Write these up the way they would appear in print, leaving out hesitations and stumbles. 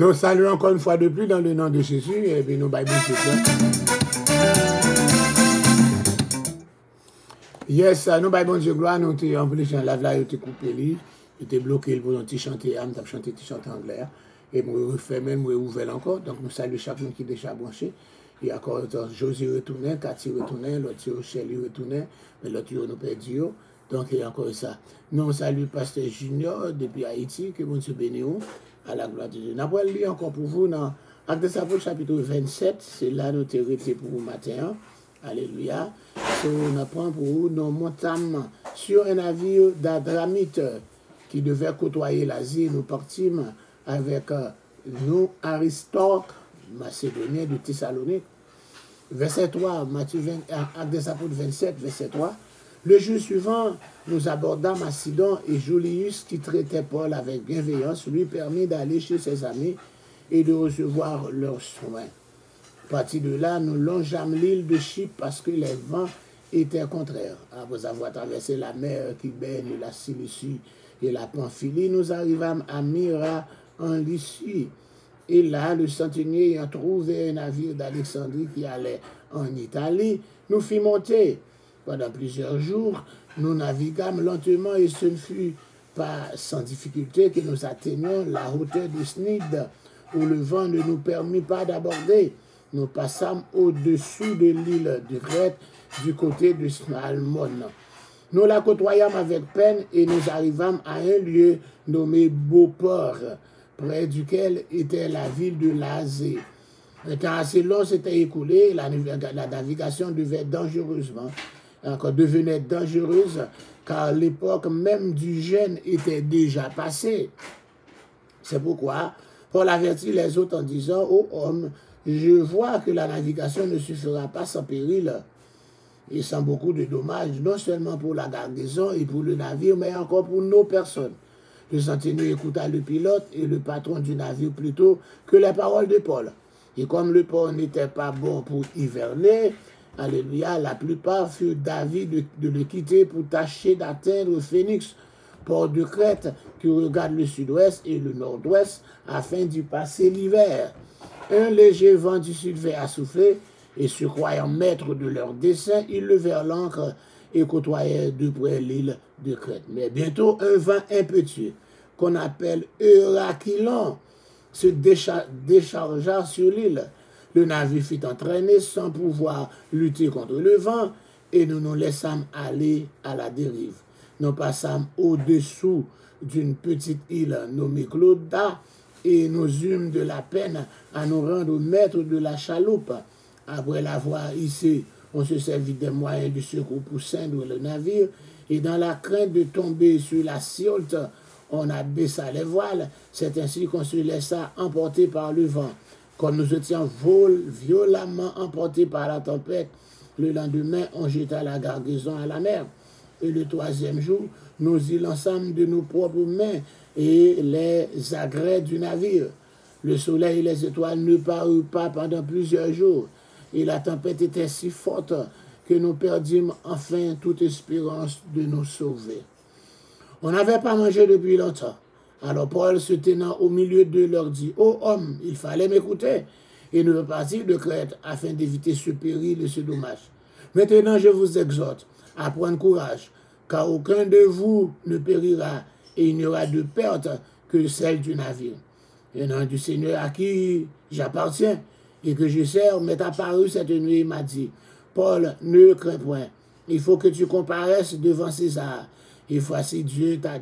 Nous saluons encore une fois de plus dans le nom de Jésus et puis nous baillons yes, nous baillons Dieu gloire, nous t'es en plus en lave là, il t'es coupé lui, il t'es bloqué pour un petit chanter âme, t'as chanté petit chanter anglais et moi refait même moi ouvert encore. Donc nous saluons chacun qui est déjà branché. Il y a encore Josie retourné, Cathy retourné, l'autre Shelley retourné, mais l'autre nous perdu. Donc il y a encore ça. Nous saluons Pasteur Junior depuis Haïti, que bon Dieu bénisse à la gloire de Dieu. Nous allons lire encore pour vous dans Actes des Apôtres chapitre 27, c'est là nous t'es resté pour vous matin. Alléluia. On apprend pour vous, nous montâmes sur un navire d'Adramite qui devait côtoyer l'Asie. Nous partîmes avec nous Aristote, Macédonien de Thessalonique. Verset 3, Actes des Apôtres 27, verset 3. Le jour suivant, nous abordâmes à Sidon et Julius, qui traitait Paul avec bienveillance, lui permit d'aller chez ses amis et de recevoir leurs soins. Parti de là, nous longeâmes l'île de Chypre parce que les vents étaient contraires. Après avoir traversé la mer qui baigne la Cilicie et la Pamphylie, nous arrivâmes à Myra en Lycie. Et là, le centenier ayant trouvé un navire d'Alexandrie qui allait en Italie, nous fit monter. Pendant plusieurs jours, nous naviguâmes lentement et ce ne fut pas sans difficulté que nous atteignions la hauteur de Snide, où le vent ne nous permit pas d'aborder. Nous passâmes au-dessous de l'île de Crète, du côté de Salmon. Nous la côtoyâmes avec peine et nous arrivâmes à un lieu nommé Beauport, près duquel était la ville de Lazée. Un temps assez long s'était écoulé, la navigation devenait dangereuse, car l'époque même du jeûne était déjà passée. C'est pourquoi Paul avertit les autres en disant: ô hommes, je vois que la navigation ne se fera pas sans péril et sans beaucoup de dommages, non seulement pour la garnison et pour le navire, mais encore pour nos personnes. Le centenier écouta le pilote et le patron du navire plutôt que les paroles de Paul. Et comme le port n'était pas bon pour hiverner, alléluia, la plupart furent d'avis de le quitter pour tâcher d'atteindre Phénix, port de Crète qui regarde le sud-ouest et le nord-ouest, afin d'y passer l'hiver. Un léger vent du sud a soufflé, et se croyant maîtres de leur dessein, ils levèrent l'ancre et côtoyèrent de près l'île de Crète. Mais bientôt, un vent impétueux, qu'on appelle Eurachylon, se déchargea sur l'île. Le navire fut entraîné sans pouvoir lutter contre le vent, et nous nous laissâmes aller à la dérive. Nous passâmes au-dessous d'une petite île nommée Clauda, et nous eûmes de la peine à nous rendre au maître de la chaloupe. Après l'avoir hissé, on se servit des moyens de secours pour ceindre le navire, et dans la crainte de tomber sur la Siolte, on abaissa les voiles. C'est ainsi qu'on se laissa emporter par le vent. Comme nous étions violemment emportés par la tempête, le lendemain, on jeta la gargaison à la mer. Et le troisième jour, nous y lançâmes de nos propres mains et les agrès du navire. Le soleil et les étoiles ne parurent pas pendant plusieurs jours, et la tempête était si forte que nous perdîmes enfin toute espérance de nous sauver. On n'avait pas mangé depuis longtemps. Alors Paul, se tenant au milieu d'eux, leur dit: ô hommes, il fallait m'écouter et ne partir de Crète afin d'éviter ce péril et ce dommage. Maintenant, je vous exhorte à prendre courage, car aucun de vous ne périra, et il n'y aura de perte que celle du navire. Et nom du Seigneur à qui j'appartiens et que je sers m'est apparu cette nuit et m'a dit: Paul, ne crains point, il faut que tu comparaisses devant César. Et voici, Dieu t'a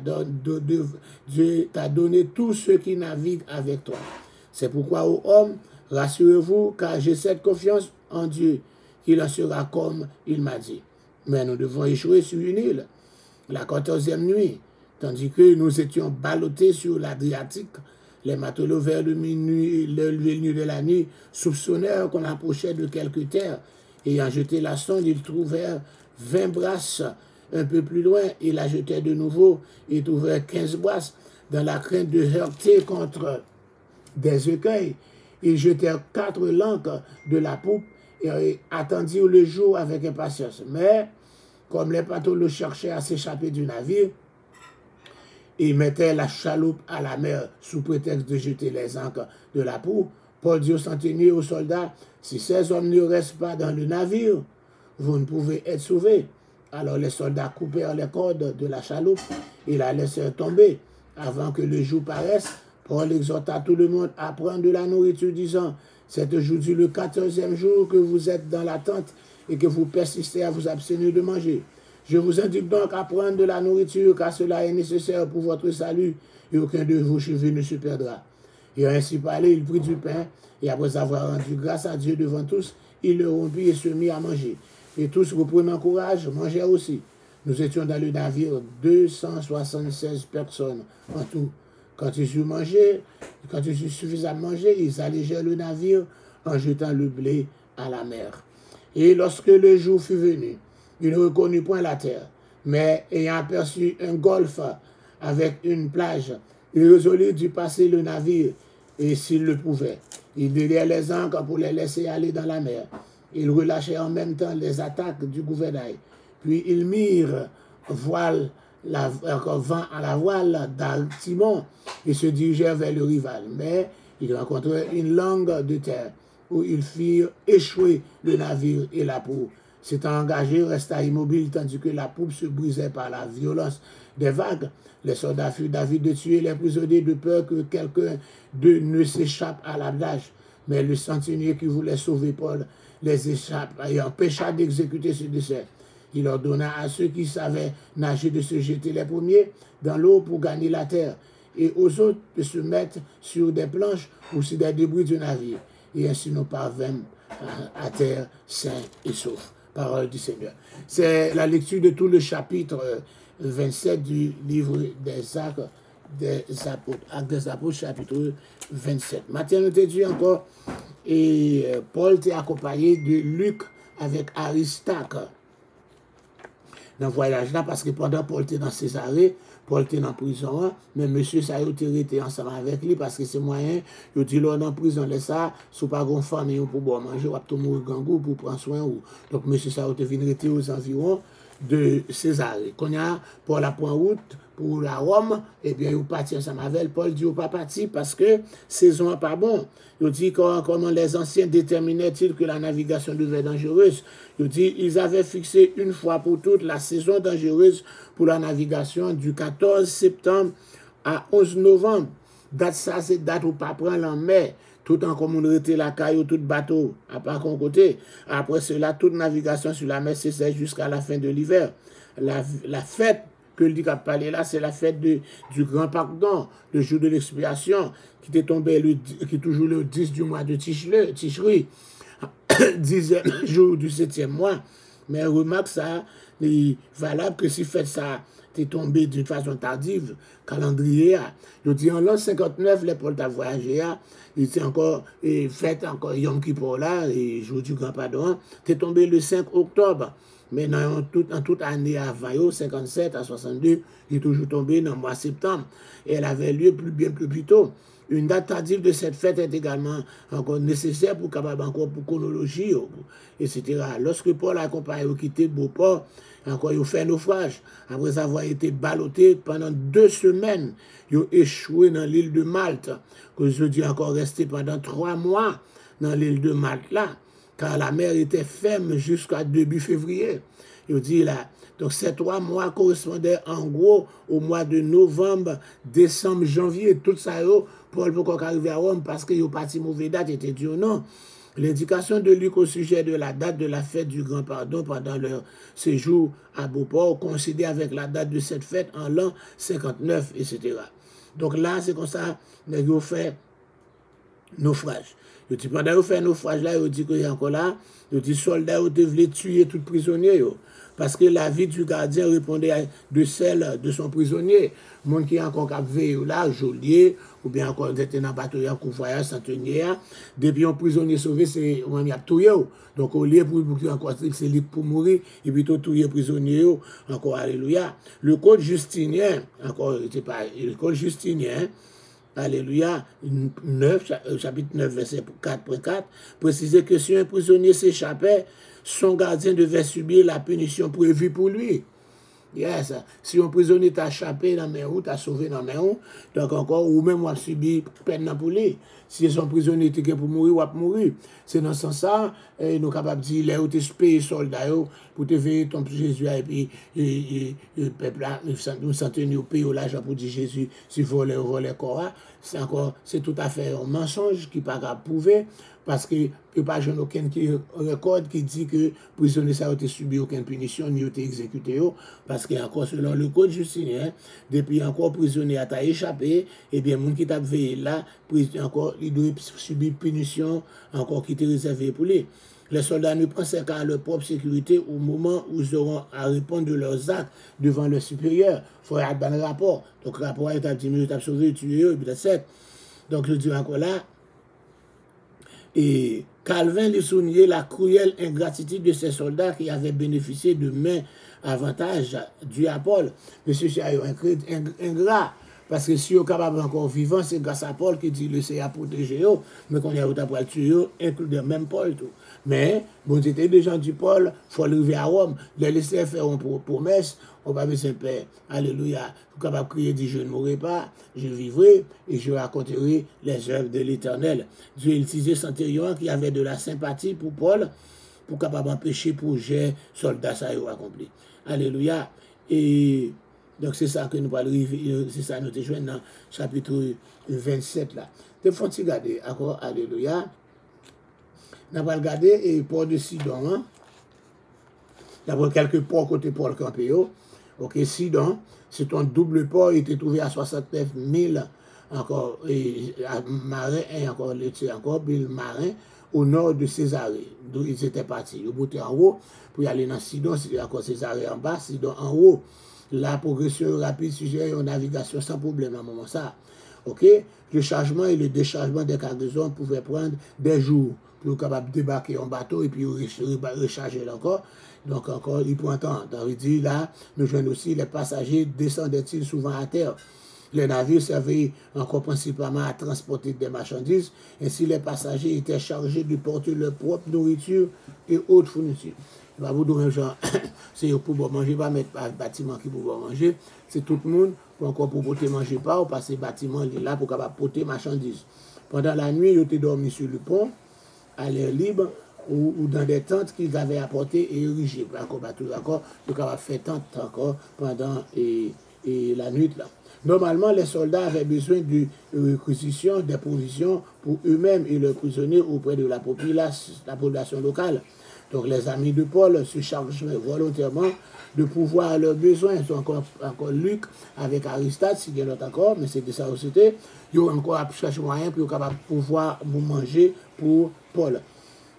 donné tous ceux qui naviguent avec toi. C'est pourquoi, ô hommes, rassurez-vous, car j'ai cette confiance en Dieu, qu'il en sera comme il m'a dit. Mais nous devons échouer sur une île, la 14e nuit, tandis que nous étions ballottés sur l'Adriatique. Les matelots vers le milieu de la nuit soupçonnèrent qu'on approchait de quelque terre. Ayant jeté la sonde, ils trouvèrent 20 brasses. Un peu plus loin, ils la jetaient de nouveau et trouvèrent 15 brasses. Dans la crainte de heurter contre des écueils, ils jetèrent 4 lancres de la poupe et attendirent le jour avec impatience. Mais, comme les matelots cherchaient à s'échapper du navire, et mettait la chaloupe à la mer sous prétexte de jeter les ancres de la proue, Paul dit aux centeniers, aux soldats, si ces hommes ne restent pas dans le navire, vous ne pouvez être sauvés. Alors les soldats coupèrent les cordes de la chaloupe et la laissèrent tomber. Avant que le jour paraisse, Paul exhorta tout le monde à prendre de la nourriture, disant, c'est aujourd'hui le 14e jour que vous êtes dans la tente et que vous persistez à vous abstenir de manger. Je vous indique donc à prendre de la nourriture, car cela est nécessaire pour votre salut, et aucun de vos cheveux ne se perdra. Et ainsi parlé, il prit du pain, et après avoir rendu grâce à Dieu devant tous, il le rompit et se mit à manger. Et tous, reprenant courage, mangèrent aussi. Nous étions dans le navire 276 personnes en tout. Quand ils eurent suffisamment mangé, ils allégèrent le navire en jetant le blé à la mer. Et lorsque le jour fut venu, il ne reconnut point la terre, mais ayant aperçu un golfe avec une plage, il résolut d'y passer le navire, et s'il le pouvait. Il déliait les ancres pour les laisser aller dans la mer. Il relâchait en même temps les attaques du gouvernail. Puis ils mirent vent à la voile d'Altimon et se dirigèrent vers le rival. Mais ils rencontrèrent une langue de terre où ils firent échouer le navire et la proue. S'étant engagé, resta immobile tandis que la poupe se brisait par la violence des vagues. Les soldats furent d'avis de tuer les prisonniers de peur que quelqu'un d'eux ne s'échappe à l'abordage. Mais le centenier qui voulait sauver Paul les échappe et empêcha d'exécuter ce décès. Il ordonna à ceux qui savaient nager de se jeter les premiers dans l'eau pour gagner la terre, et aux autres de se mettre sur des planches ou sur des débris du navire. Et ainsi nous parvînmes à terre sains et saufs. Parole du Seigneur. C'est la lecture de tout le chapitre 27 du livre des Actes des Apôtres, chapitre 27. Matin, nous te dit encore, et Paul t'est accompagné de Luc avec Aristarque dans le voyage là, parce que pendant Paul était dans Césarée, Paul était en prison, mais monsieur ça a été ensemble avec lui parce que c'est moyen, il dit là dans prison, laisse ça, si pas une famille pour boire manger, ou pour mourir gangou pour prendre soin. Donc monsieur ça a été venu aux environs de Césarée. Quand il y a Paul a point route pour la Rome, et bien il parti ensemble avec Paul dit il pas parti parce que saison n'est pas bon. Il dit comment les anciens déterminaient-ils que la navigation devait être dangereuse. Il dit ils avaient fixé une fois pour toutes la saison dangereuse pour la navigation du 14 septembre à 11 novembre. Date ça, c'est date où pas prendre en mer. Tout en communauté la caillou, tout bateau, à part qu'on côté. Après cela, toute navigation sur la mer cessait jusqu'à la fin de l'hiver. La fête que le dit qu'a parlé là, c'est la fête du grand pardon, le jour de l'expiation, qui est tombé qui est toujours le 10 du mois de Tishri, 10e jour du 7e mois. Mais remarque ça, il est valable que si fête ça t'es tombé d'une façon tardive, calendrier, je dis en l'an 59, les Paul t'a voyagé, il était encore fait encore Yom Kippur là, et jour du grand pardon, t'es tombé le 5 octobre. Mais en toute année avant, 57 à 62, il est toujours tombé dans le mois de septembre. Et elle avait lieu bien plus tôt. Une date tardive de cette fête est également encore nécessaire pour capable encore pour chronologie, etc. Lorsque Paul a accompagné au quitter Beauport, encore il a fait naufrage. Après avoir été ballotté pendant 2 semaines, il a échoué dans l'île de Malte. Que je dis encore resté pendant 3 mois dans l'île de Malte là. Car la mer était ferme jusqu'à début février. Il dit là, donc ces 3 mois correspondaient en gros au mois de novembre, décembre, janvier, tout ça, Paul peut encore arriver à Rome parce qu'il y a parti mauvaise date, il était dit non. L'indication de Luc au sujet de la date de la fête du grand pardon pendant leur séjour à Beauport coïncidait avec la date de cette fête en l'an 59, etc. Donc là, c'est comme ça, ils ont fait naufrage. Il dit, pendant qu'ils fait naufrage là, il dit qu'il y a encore là, il dit, soldats ont voulu tuer tout prisonnier. Parce que la vie du gardien répondait de celle de son prisonnier. Monde qui a encore veillé là, geôlier, ou bien encore était dans le bateau, convoyage, centenier. Depuis un prisonnier sauvé, c'est on a tué. Donc au lieu pour encore c'est lui pour mourir, et puis tout tuer prisonnier, encore alléluia. Le code justinien, encore, c'est pas le code justinien. Alléluia, chapitre 9, verset 4.4, précisait que si un prisonnier s'échappait, son gardien devait subir la punition prévue pour lui. Yes. Si un prisonnier t'a échappé dans mes roues, t'a sauvé dans mes roues, donc encore, ou même, on a subi peine pour lui. Si son prisonnier était pour mourir, ou à mourir. C'est dans ce sens-là, nous sommes capables de dire, là où tu payé soldat, pour te veiller ton Jésus, et puis, le peuple là, nous sentons au pays, l'argent pour dire Jésus, si voler corps, c'est tout à fait un mensonge qui n'est pas prouvé, parce que pas aucun record qui dit que prisonnier ça a été subi aucune punition ni a été exécuté, parce que encore selon le code justinien, depuis encore prisonnier a échappé, et bien monde qui t'a veillé là, encore il doit subir punition encore qui était réservé pour lui. Les soldats ne pensaient qu'à leur propre sécurité au moment où ils auront à répondre de leurs actes devant leurs supérieurs. Il faut avoir un rapport. Donc, le rapport est à 10 minutes, à sauver, tuer, et puis c'est. Donc, je dis encore là, et Calvin lui soulignait la cruelle ingratitude de ces soldats qui avaient bénéficié de mains avantages dus à Paul. Monsieur Chaillot, ingrat. Parce que si vous êtes capable encore vivant, c'est grâce à Paul qui dit le c'est à protéger, mais qu'on est à le tuer, inclure même Paul tout. Mais, bon, c'était des gens du Paul, il faut arriver à Rome, les laisser faire une promesse, on va besoin de paix. Alléluia. Vous êtes capable de crier, dit je ne mourrai pas, je vivrai et je raconterai les œuvres de l'Éternel. Dieu utilisait Centurion qui avait de la sympathie pour Paul, pour capable d'empêcher pour projet soldat ça accompli. Alléluia. Et donc c'est ça que nous parlons, c'est ça nous te joignons dans chapitre 27 là. Te faut regarder, d'accord, alléluia. Nous allons regarder et port de Sidon. Hein? D'abord quelques ports côté Paul Campéo. Ok, Sidon, c'est un double port, il était trouvé à 69 000 encore, et marin, et encore, le marin, au nord de Césarée, d'où ils étaient partis. Ils montaient en haut pour y aller dans Sidon, c'est encore Césarée en bas, Sidon en haut. La progression rapide suggère une navigation sans problème à un moment ça. Ok, le chargement et le déchargement des cargaisons pouvaient prendre des jours pour capable débarquer en bateau et puis recharger encore. Donc encore, il prend temps. Dans le dit là, nous jouons aussi les passagers descendaient-ils souvent à terre. Les navires servaient encore principalement à transporter des marchandises. Ainsi, les passagers étaient chargés de porter leur propre nourriture et autres fournitures. Je vais vous dire, genre, c'est pour manger, pas mettre un bâtiment qui pour manger. C'est tout le monde pour encore pour porter manger pas, ou passer bâtiment là pour capable porter marchandises. Pendant la nuit, ils étaient dormis sur le pont, à l'air libre, ou dans des tentes qu'ils avaient apportées et érigées. Encore, d'accord, ils capable faire tente encore pendant la nuit là. Normalement, les soldats avaient besoin de réquisition des provisions pour eux-mêmes et leurs prisonniers auprès de la population locale. Donc, les amis de Paul se chargent volontairement de pouvoir à leurs besoins. Ils sont encore Luc avec Aristote, si bien l'autre encore, mais c'est de ça aussi. Ils ont encore à chercher moyen pour pouvoir manger pour Paul.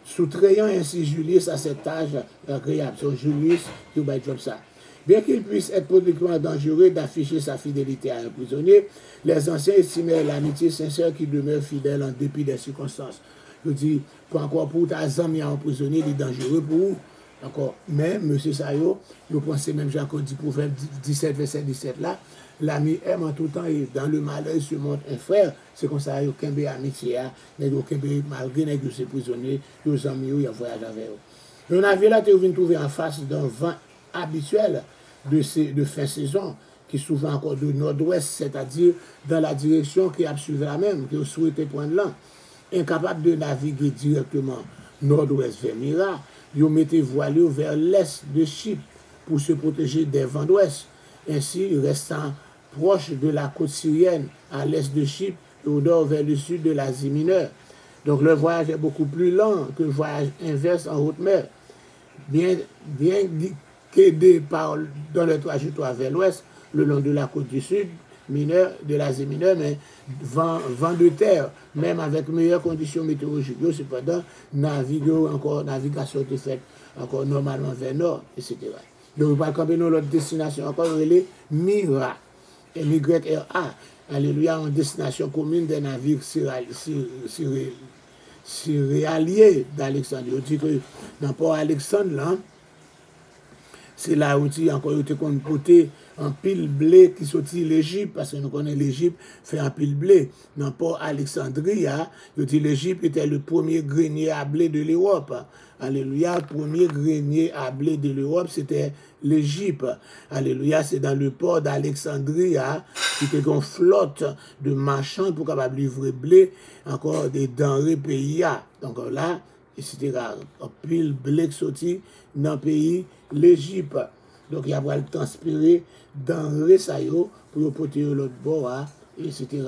Soustrayant ainsi Julius à cette tâche agréable. C'est Julius qui va être comme ça. Bien qu'il puisse être politiquement dangereux d'afficher sa fidélité à un prisonnier, les anciens estimaient l'amitié sincère qui demeure fidèle en dépit des circonstances. Je dis, encore pour ta zami à un prisonnier, il est dangereux pour vous. D'accord. Mais, M. Sayo, vous pensez même, Jacques dit, proverbe 17, verset 17 là, l'ami aime en tout temps et dans le malheur, il se montre un frère. C'est comme ça, il n'y a aucun amitié, il n'y a aucun malgré que ces prisonniers, les amis, il y a voyage avec eux. On avait là, tu viens trouver en face d'un vent habituel de fin saison, qui est souvent encore de nord-ouest, c'est-à-dire dans la direction qui a suivi la même, que vous souhaitez prendre là. Incapable de naviguer directement nord-ouest vers Myra, ils mettaient voilés vers l'est de Chypre pour se protéger des vents d'ouest. Ainsi, restant proche de la côte syrienne à l'est de Chypre et au nord vers le sud de l'Asie mineure. Donc le voyage est beaucoup plus lent que le voyage inverse en haute mer. Bien qu'aidé dans le trajectoire vers l'ouest, le long de la côte du sud, mineure, de l'Asie mineure, mais vent de terre, même avec meilleures conditions météorologiques, cependant, navigation était faite encore normalement vers nord, etc. Donc, par exemple, notre destination encore, elle est Myra, M-Y-R-A, alléluia, en destination commune des navires céréaliers d'Alexandrie. On dit que dans Port Alexandre, là, c'est là où il encore été côté un pile blé qui sortit l'Égypte, parce que nous connaissons l'Égypte fait un pile blé. Dans Port Alexandrie, l'Égypte était le premier grenier à blé de l'Europe. Alléluia, le premier grenier à blé de l'Europe, c'était l'Égypte. Alléluia, c'est dans le port d'Alexandrie qui était une flotte de marchands pour capable livrer blé, encore des denrées pays. Donc là, etc. Un pile blé qui sorti dans le pays, l'Égypte. Donc, il y a le transpirer dans le saillot pour porter l'autre bord, etc.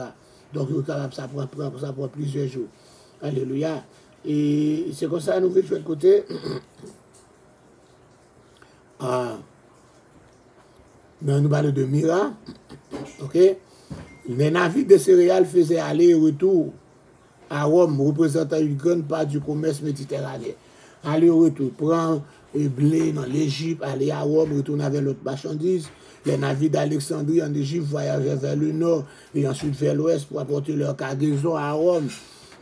Donc, ça prend plusieurs jours. Alléluia. Et c'est comme ça, nous voulons de côté. Nous parlons de Mira. OK? Les navires de céréales faisaient aller et retour à Rome, représentant une grande part du commerce méditerranéen. Aller-retour, prendre le blé dans l'Égypte, aller à Rome, retourner avec l'autre marchandise. Les navires d'Alexandrie en Égypte voyageaient vers le nord et ensuite vers l'ouest pour apporter leur cargaison à Rome.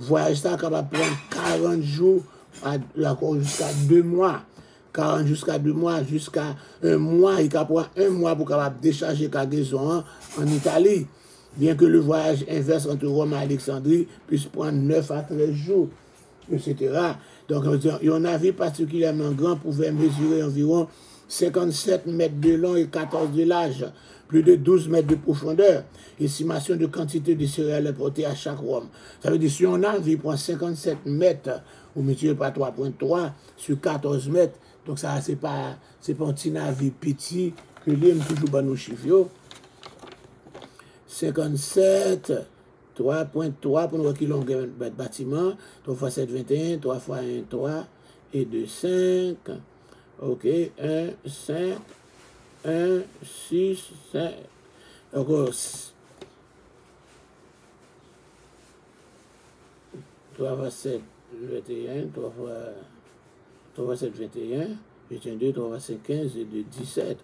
Voyage ça capable de prendre 40 jours, jusqu'à 2 mois. 40 jusqu'à 2 mois, jusqu'à 1 mois. Il prend 1 mois pour capable décharger cargaison en Italie. Bien que le voyage inverse entre Rome et Alexandrie puisse prendre 9 à 13 jours, etc. Donc, un navire particulièrement grand pouvait mesurer environ 57 mètres de long et 14 de large, plus de 12 mètres de profondeur. Estimation de quantité de céréales importées à chaque Rome. Ça veut dire si un navire prend 57 mètres, ou multiplié par 3.3 sur 14 mètres, donc ça, c'est pas un petit navire petit que l'aime toujours dans nos chiffres. 57, 3.3 pour nous voir qui longueur de bâtiment, 3 fois 7, 21, 3 fois 1, 3, et 2, 5, ok, 1, 5, 1, 6, 5, encore 3 fois 7, 21, 3 fois 7, 21, 2, 3 fois 5, 15, et 2, 17,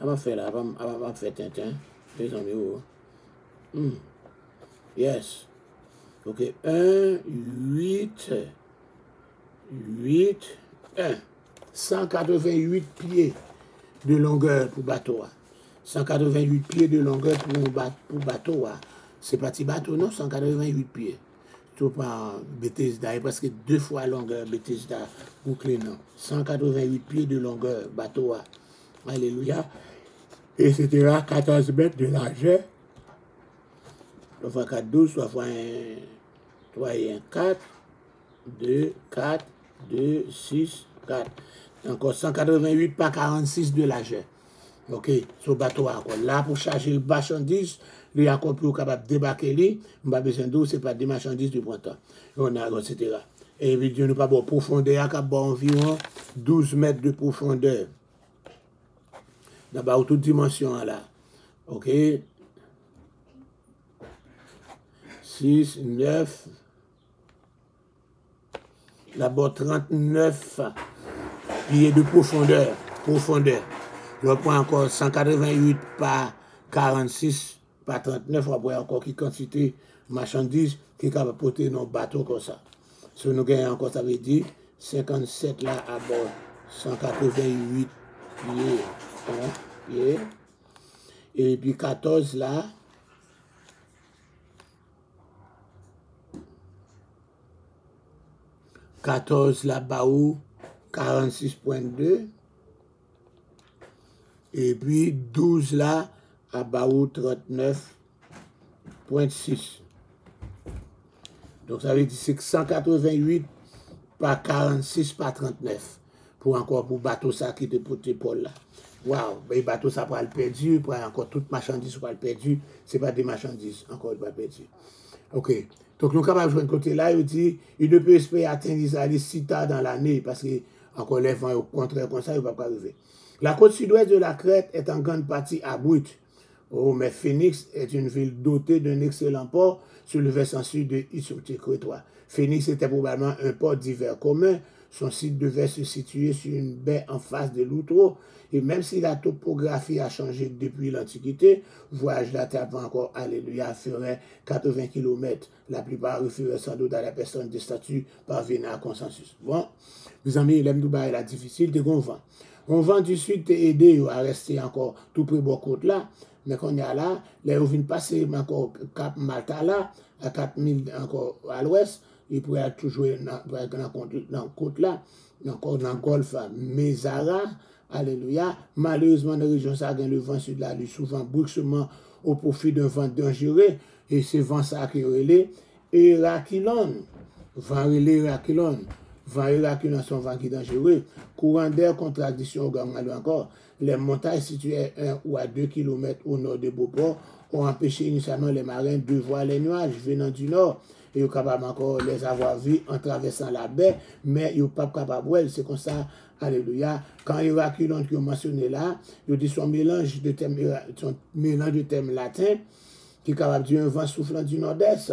on va faire là, on va faire Tintin, les amis, Yes. Ok. 1, 8, 1. 188 pieds de longueur pour bateau. 188 pieds de longueur pour bateau. C'est pas petit bateau, non? 188 pieds. Tout par Bethesda, parce que 2 fois longueur Bethesda, bouclé, non? 188 pieds de longueur bateau. Alléluia. Et c'était 14 mètres de largeur. 3 fois 4, 12, 3 fois 1, 3 et 1, 4, 2, 4, 2, 6, 4. Encore 188 par 46 de largeur. Ok, ce bateau encore là pour charger le marchandise, il y a encore plus capable de débarquer lui, on n'a pas besoin d'eau, c'est pas des marchandises du printemps. On a, etc. Et puis Dieu nous pas bon profondeur, il y a environ 12 mètres de profondeur. D'abord, toute dimension là. Ok. 6, 9, d'abord 39 pieds de profondeur. Je prends encore 188 par 46 par 39, après encore qui quantité de marchandises qui est capable de porter dans bateau comme ça. Si nous gagnons encore, ça veut dire 57 là à bord, 188 pieds, et puis 14 là. 14 là-bas, 46.2. Et puis 12 là, à Baou 39.6. Donc ça veut dire que c'est 188 par 46 par 39. Pour bateau ça qui te porté Paul là. Waouh, mais bateau ça pour le perdu, pour encore toute marchandise pour le perdu, c'est pas des marchandises, encore pas perdu. OK. Donc, nous sommes capables de jouer de côté là, il dit, il ne peut espérer atteindre Israël si tard dans l'année, parce que, encore les vents, au contraire, comme ça, il ne va pas arriver. La côte sud-ouest de la Crète est en grande partie abrupte. Oh, mais Phoenix est une ville dotée d'un excellent port sur le versant sud de l'Isoptique crétois. Phoenix était probablement un port d'hiver commun. Son site devait se situer sur une baie en face de l'Outreau. Et même si la topographie a changé depuis l'Antiquité, voyage la terre encore, alléluia, ferait 80 km. La plupart referaient sans doute à la personne des statuts parvenant à consensus. Bon, mes amis, l'aime Dubaï est difficile de convaincre. On vent du sud t'a aidé à rester encore tout près de côte là, mais qu'on y a là, les vient passer encore Cap Malta là, à 4000 encore à l'ouest, il pourrait toujours dans côte là, encore dans le golfe Mezara, alléluia. Malheureusement, dans la région, ça le vent sud là, lui souvent brusquement au profit d'un vent dangereux, et c'est vent ça qui est relais, et Rakilon, vent relais Rakilon. Vent Irakilon sont vents qui dangereux. Courant d'air, contradiction au gang encore. Les montagnes situées à 1 ou à 2 km au nord de Beauport ont empêché initialement les marins de voir les nuages venant du nord. Et ils sont capables encore de les avoir vus en traversant la baie, mais ils ne sont pas capables. C'est comme ça, alléluia. Quand Irakilon qui ont mentionné là, ils dit son mélange de thèmes latins qui est capable de dire un vent soufflant du nord-est.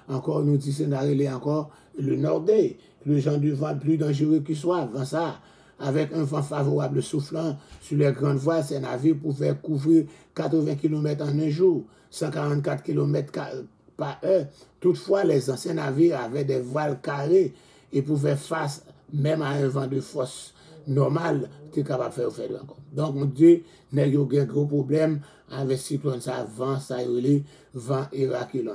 Encore, nous disons, encore le nord-est. Le genre du vent plus dangereux qu'il soit, vent ça, avec un vent favorable soufflant sur les grandes voies, ces navires pouvaient couvrir 80 km en un jour, 144 km par heure. Toutefois, les anciens navires avaient des voiles carrées et pouvaient face même à un vent de force normal, tu es capable de faire encore. Donc, mon Dieu, n'a eu un gros problème avec cyclone ça, vent, ça, vent Irakilon.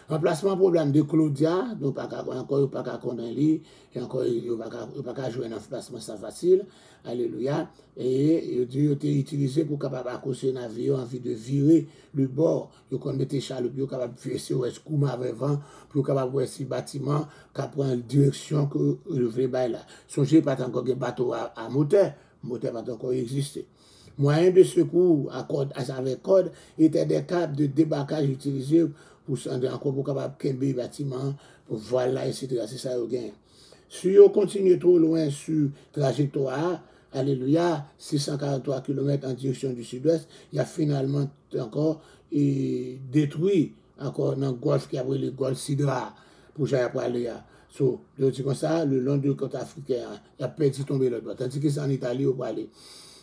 Remplacement problème de Claudia, nous pas encore pas condamner lui, et encore il pas jouer un remplacement ça facile. Alléluia. Et Dieu a utilisé pour capable accrocher un avion envie de virer le bord. Il qu'on mettre chaloupe, il capable de faire ce coup avec vent pour capable voir si bâtiment qui prend une direction que le vrai bail là. Songez pas encore que bateau à moteur pas encore existé. Moyen de secours avec corde étaient des câbles de débarquage utilisés pour encore pour capable de bâtiment, voilà, etc. C'est ça, si on continue trop loin sur trajectoire, alléluia, 643 km en direction du sud-ouest, il y a finalement encore détruit encore dans le golfe qui a pris le golfe Sidra pour aller là. So, je dis comme ça, le long du côté africain, il a perdu tomber l'autre bord. Tandis que c'est en Italie, on peut aller.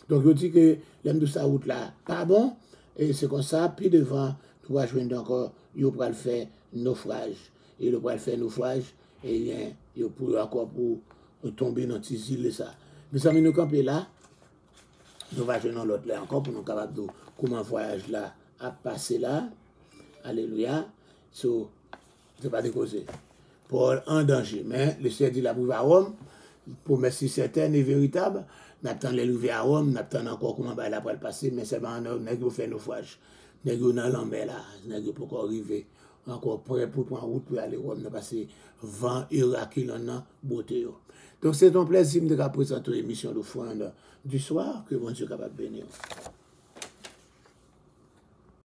Donc, je dis que l'aime de sa route là, pas bon, et c'est comme ça, puis devant, nous allons joindre encore, il va le faire naufrage. Il va le faire naufrage, et il va encore pour tomber dans ces îles ça. Mais ça, nous camper là, nous allons joindre l'autre là encore pour nous capables de comment voyage là a passé là. Alléluia. So, c'est pas de causer. Paul en danger. Mais le Seigneur dit la preuve à Rome, promesse certaine et véritable. N'attend les lever à Rome, n'attend encore comment va la passer, mais c'est pas un nègre fait naufrage. Nègre dans l'enmer là, nègre pour encore arriver, encore prêt pour prendre route pour aller à Rome, passer vent Irakilon beauté. Donc c'est un plaisir de présenter l'émission de Fouane du soir, que bon Dieu est capable de bénir.